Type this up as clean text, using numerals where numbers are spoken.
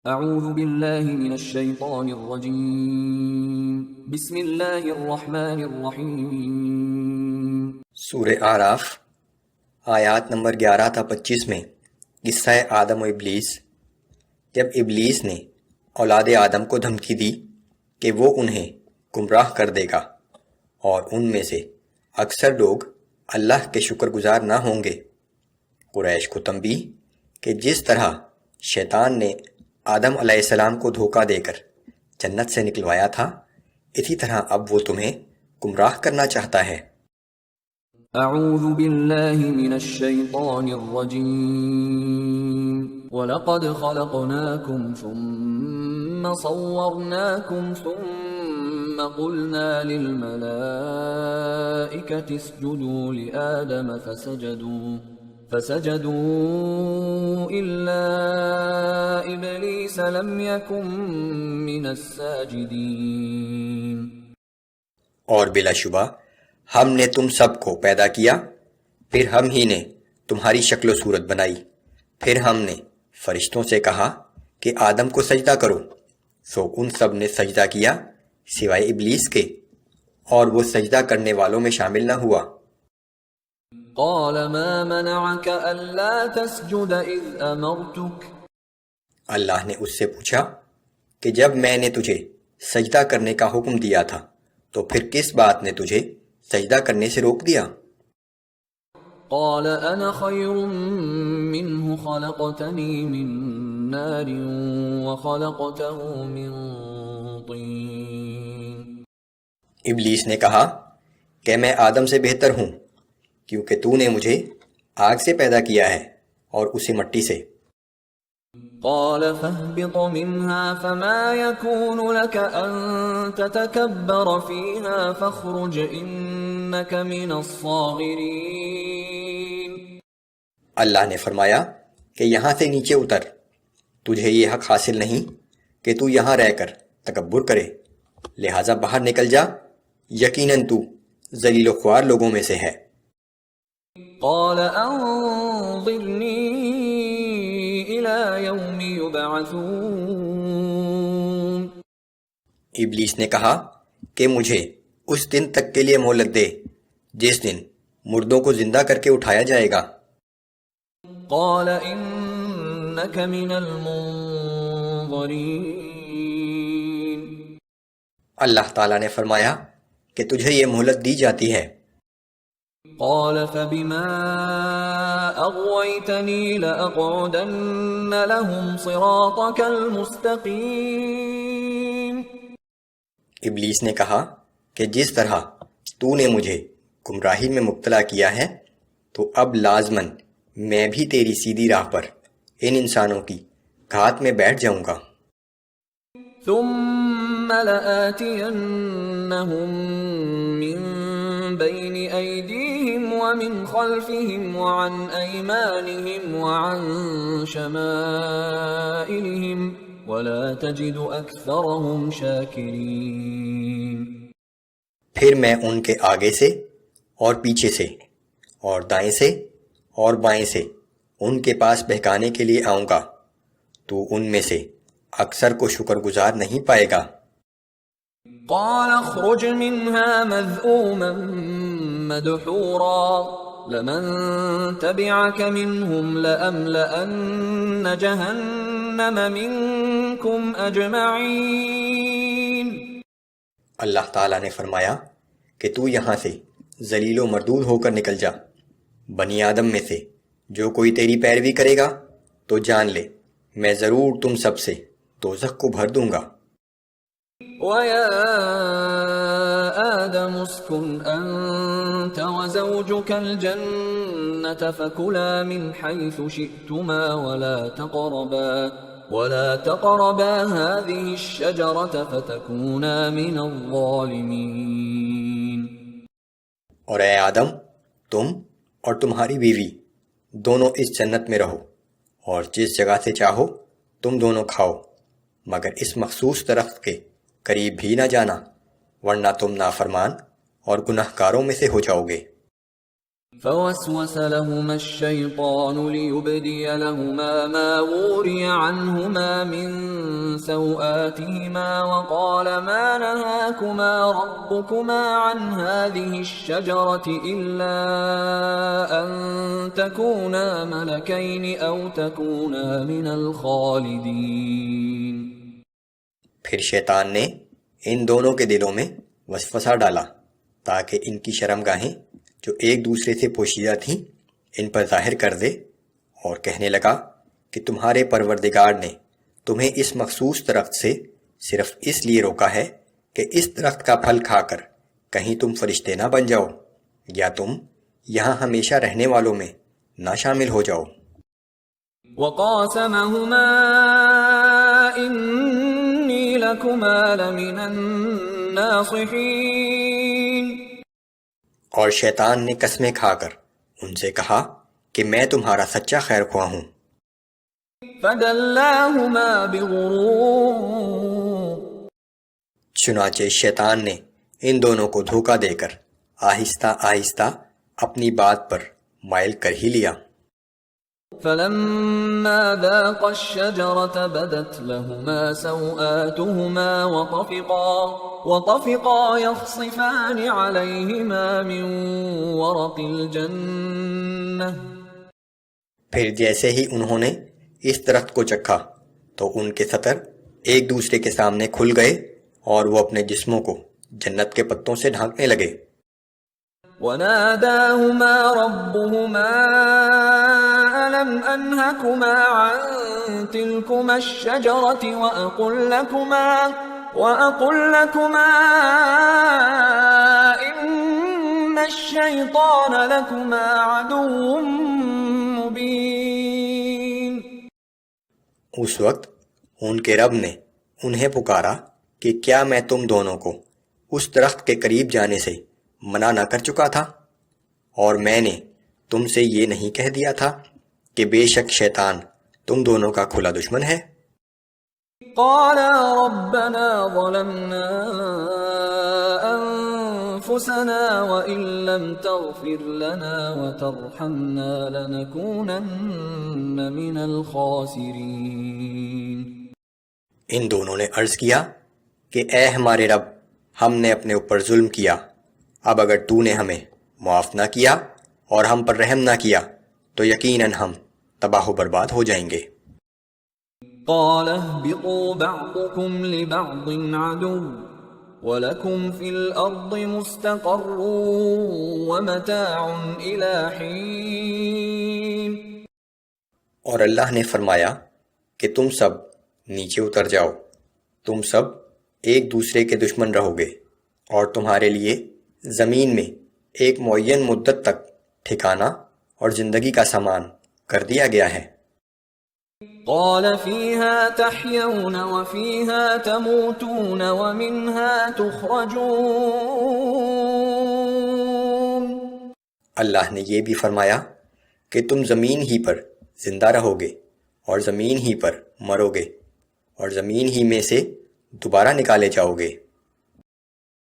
اعوذ باللہ من الشیطان الرجیم بسم اللہ الرحمن الرحیم۔ سورہ اعراف آیات نمبر 11 تا 25 میں قصہ آدم و ابلیس۔ جب ابلیس نے اولاد آدم کو دھمکی دی کہ وہ انہیں گمراہ کر دے گا اور ان میں سے اکثر لوگ اللہ کے شکر گزار نہ ہوں گے، قریش کو تنبیہ کہ جس طرح شیطان نے آدم علیہ السلام کو دھوکہ دے کر جنت سے نکلوایا تھا، اسی طرح اب وہ تمہیں گمراہ کرنا چاہتا ہے۔ اعوذ باللہ من الشیطان الرجیم وَلَقَدْ خَلَقْنَاكُمْ ثُمَّ صَوَّرْنَاكُمْ ثُمَّ قُلْنَا لِلْمَلَائِكَةِ اسْجُدُوا لِآدَمَ فسجدوا إلا إبلیس لم يكن من الساجدین۔ اور بلا شبہ ہم نے تم سب کو پیدا کیا، پھر ہم ہی نے تمہاری شکل و صورت بنائی، پھر ہم نے فرشتوں سے کہا کہ آدم کو سجدہ کرو، سو ان سب نے سجدہ کیا سوائے ابلیس کے، اور وہ سجدہ کرنے والوں میں شامل نہ ہوا۔ قال ما منعك ألا تسجد إذ أمرتك؟ اللہ نے اس سے پوچھا کہ جب میں نے تجھے سجدہ کرنے کا حکم دیا تھا تو پھر کس بات نے تجھے سجدہ کرنے سے روک دیا؟ قال أنا خير منه خلقتني من نار وخلقته من طين۔ ابلیس نے کہا کہ میں آدم سے بہتر ہوں، کیونکہ تو نے مجھے آگ سے پیدا کیا ہے اور اسی مٹی سے۔ قال فاهبط منها فما يكون لك أن تتكبر فيها فاخرج إنك من الصاغرين۔ اللہ نے فرمایا کہ یہاں سے نیچے اتر، تجھے یہ حق حاصل نہیں کہ تو یہاں رہ کر تکبر کرے، لہٰذا باہر نکل جا، یقیناً تو ذلیل و خوار لوگوں میں سے ہے۔ قال انظرنی الى یوم یبعثون۔ ابلیس نے کہا کہ مجھے اس دن تک کے لیے مہلت دے جس دن مردوں کو زندہ کر کے اٹھایا جائے گا۔ قال انک من المنظرین۔ اللہ تعالیٰ نے فرمایا کہ تجھے یہ مہلت دی جاتی ہے۔ قال فبما اغويتني لأقعدن لهم صراطك المستقيم۔ ابلیس نے کہا کہ جس طرح تو نے مجھے گمراہی میں مبتلا کیا ہے تو اب لازماً میں بھی تیری سیدھی راہ پر ان انسانوں کی گھات میں بیٹھ جاؤں گا۔ ثم لآتينهم من بين أيديهم ومن خلفهم وعن أيمانهم وعن شمائلهم ولا تجد أكثرهم شاكرين۔ پھر میں ان کے آگے سے اور پیچھے سے اور دائیں سے اور بائیں سے ان کے پاس بہکانے کے لیے آؤں گا، تو ان میں سے اکثر کو شکر گزار نہیں پائے گا۔ قال اخرج منها مذءوما مدحورا لمن تبعك منهم لأملأن جهنم منكم أجمعين۔ اللہ تعالیٰ نے فرمایا کہ تو یہاں سے ذلیل و مردود ہو کر نکل جا، بنی آدم میں سے جو کوئی تیری پیروی کرے گا تو جان لے میں ضرور تم سب سے دوزخ کو بھر دوں گا۔ وَيَا آدَمُ اسْكُنْ أَنْتَ وَزَوْجُكَ الْجَنَّةَ فَكُلَا مِنْ حَيْثُ شِئْتُمَا وَلَا تَقْرَبَا هَذِهِ الشَّجَرَةَ فَتَكُونَا مِنَ الظَّالِمِينَ۔ اور اے آدم، تم اور تمہاری بیوی دونوں اس جنت میں رہو، اور جس جگہ سے چاہو تم دونوں کھاؤ، مگر اس مخصوص درخت کے قریب بھی نہ جانا، ورنہ تم نافرمان اور گناہ گاروں میں سے ہو جاؤ گے۔ فوسوس لهما الشيطان ليبدي لهما ما وري عنهما من سوآتهما وقال ما نهاكما ربكما عن هذه الشجرة إلا أن تكونا ملكين أو تكونا من الخالدين. پھر شیطان نے ان دونوں کے دلوں میں وسوسہ ڈالا تاکہ ان کی شرمگاہیں جو ایک دوسرے سے پوشیدہ تھیں ان پر ظاہر کر دے، اور کہنے لگا کہ تمہارے پروردگار نے تمہیں اس مخصوص درخت سے صرف اس لیے روکا ہے کہ اس درخت کا پھل کھا کر کہیں تم فرشتے نہ بن جاؤ یا تم یہاں ہمیشہ رہنے والوں میں نہ شامل ہو جاؤ. وقاسمهما إني لكما لمن الناصحين. اور شیطان نے قسمیں کھا کر ان سے کہا کہ میں تمہارا سچا خیر خواہ ہوں. فدلاهما بغرور. چنانچہ شیطان نے ان دونوں کو دھوکہ دے کر آہستہ آہستہ اپنی بات پر مائل کر ہی لیا. فلما ذاقا الشجرة بدت لهما سوآتهما وطفقا يخصفان عليهما من ورق الجنة. پھر جیسے ہی انہوں نے اس درخت کو چکھا تو ان کے سطر ایک دوسرے کے سامنے کھل گئے اور وہ اپنے جسموں کو جنت کے پتوں سے ڈھانکنے لگے. وناداهما ربهما ألم أنهكما عن تلكما الشجرة وأقل لكما إن الشيطان لكما عدو مبين. اس وقت ان کے رب نے انہیں پکارا کہ کیا میں تم دونوں کو اس درخت کے قریب جانے سے منع نہ کر چکا تھا، اور میں نے تم سے یہ نہیں کہہ دیا تھا کہ بے شک شیطان تم دونوں کا کھلا دشمن ہے. قالا ربنا ظلمنا انفسنا وان لم تغفر لنا وترحمنا لنكونن من الخاسرین. ان دونوں نے عرض کیا کہ اے ہمارے رب، ہم نے اپنے اوپر ظلم کیا، اب اگر تو نے ہمیں معاف نہ کیا اور ہم پر رحم نہ کیا تو یقیناً ہم تباہ و برباد ہو جائیں گے. قال اهبطوا بعضكم لبعض عدو وَلَكُمْ فِي الْأَرْضِ مُسْتَقَرٌّ وَمَتَاعٌ إِلَىٰ حِينٍ. اور اللہ نے فرمایا کہ تم سب نیچے اتر جاؤ، تم سب ایک دوسرے کے دشمن رہو گے، اور تمہارے لیے زمین میں ایک معین مدت تک ٹھکانہ اور زندگی کا سامان کر دیا گیا ہے. قال فيها تحيون وفيها تموتون ومنها تخرجون. اللہ نے یہ بھی فرمایا کہ تم زمین ہی پر زندہ رہو گے اور زمین ہی پر مرو گے اور زمین ہی میں سے دوبارہ نکالے جاؤ گے.